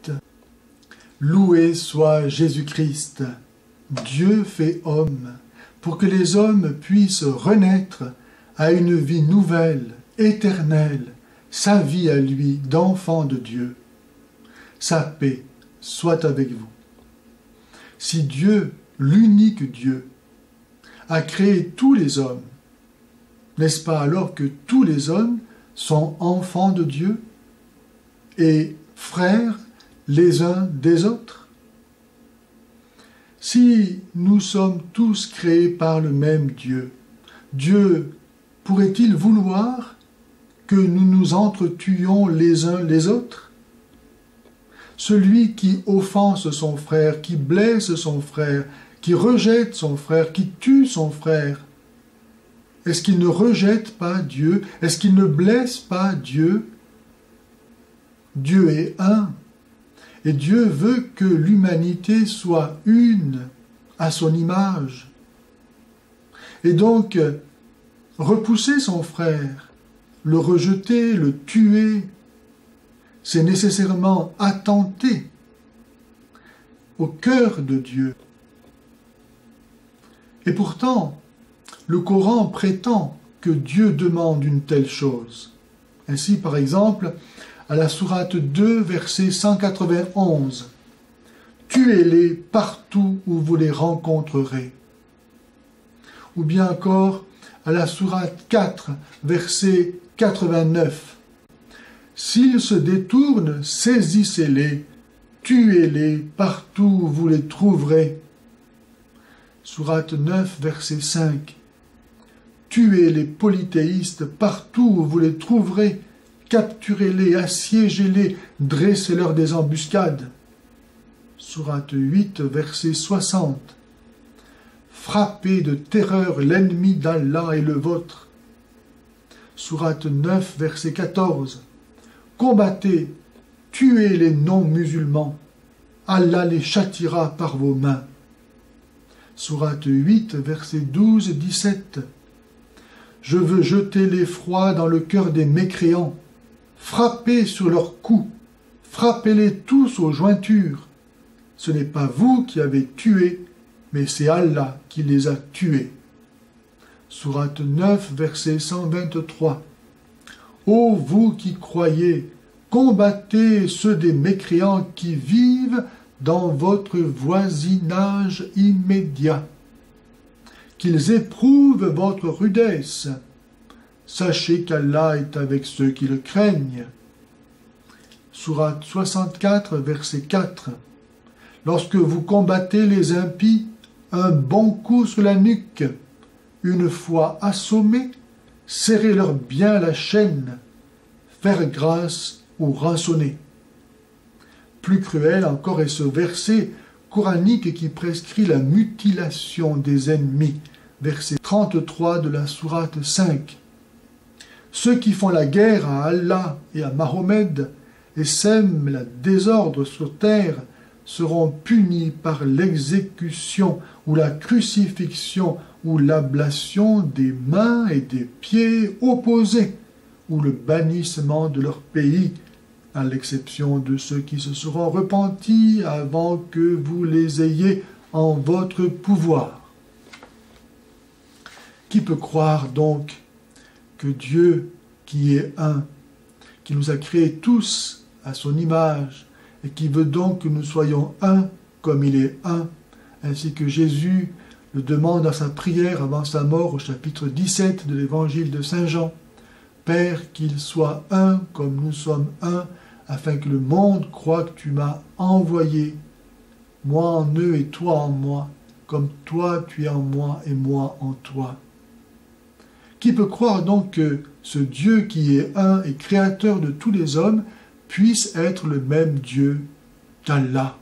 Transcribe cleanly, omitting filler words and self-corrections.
Christ. Loué soit Jésus-Christ, Dieu fait homme, pour que les hommes puissent renaître à une vie nouvelle, éternelle, sa vie à lui d'enfant de Dieu. Sa paix soit avec vous. Si Dieu, l'unique Dieu, a créé tous les hommes, n'est-ce pas alors que tous les hommes sont enfants de Dieu et frères les uns des autres? Si nous sommes tous créés par le même Dieu, Dieu pourrait-il vouloir que nous nous entretuions les uns les autres? Celui qui offense son frère, qui blesse son frère, qui rejette son frère, qui tue son frère, est-ce qu'il ne rejette pas Dieu? Est-ce qu'il ne blesse pas Dieu? Dieu est un. Et Dieu veut que l'humanité soit une à son image. Et donc, repousser son frère, le rejeter, le tuer, c'est nécessairement attenter au cœur de Dieu. Et pourtant, le Coran prétend que Dieu demande une telle chose. Ainsi, par exemple, à la sourate 2, verset 191, « Tuez-les partout où vous les rencontrerez. » Ou bien encore, à la sourate 4, verset 89, « S'ils se détournent, saisissez-les, tuez-les partout où vous les trouverez. » Sourate 9, verset 5, « Tuez les polythéistes partout où vous les trouverez, capturez-les, assiégez-les, dressez-leur des embuscades. » Sourate 8, verset 60, « Frappez de terreur l'ennemi d'Allah et le vôtre. » Sourate 9, verset 14, « Combattez, tuez les non-musulmans, Allah les châtiera par vos mains. » Sourate 8, verset 12-17, « Je veux jeter l'effroi dans le cœur des mécréants, frappez sur leurs coups, frappez-les tous aux jointures. Ce n'est pas vous qui avez tué, mais c'est Allah qui les a tués. » Sourate 9, verset 123. « Ô vous qui croyez, combattez ceux des mécréants qui vivent dans votre voisinage immédiat. Qu'ils éprouvent votre rudesse. Sachez qu'Allah est avec ceux qui le craignent. » Sourate 64, verset 4. « Lorsque vous combattez les impies, un bon coup sur la nuque. Une fois assommés, serrez-leur bien la chaîne. Faire grâce ou rançonner. » Plus cruel encore est ce verset coranique qui prescrit la mutilation des ennemis, verset 33 de la sourate 5. « Ceux qui font la guerre à Allah et à Mahomet et sèment le désordre sur terre seront punis par l'exécution ou la crucifixion ou l'ablation des mains et des pieds opposés ou le bannissement de leur pays, à l'exception de ceux qui se seront repentis avant que vous les ayez en votre pouvoir. » Qui peut croire donc que Dieu, qui est un, qui nous a créés tous à son image, et qui veut donc que nous soyons un comme il est un, ainsi que Jésus le demande dans sa prière avant sa mort au chapitre 17 de l'évangile de Saint Jean, « Père, qu'ils soient un comme nous sommes un, afin que le monde croie que tu m'as envoyé, moi en eux et toi en moi, comme toi tu es en moi et moi en toi. » Qui peut croire donc que ce Dieu qui est un et créateur de tous les hommes puisse être le même Dieu qu'Allah?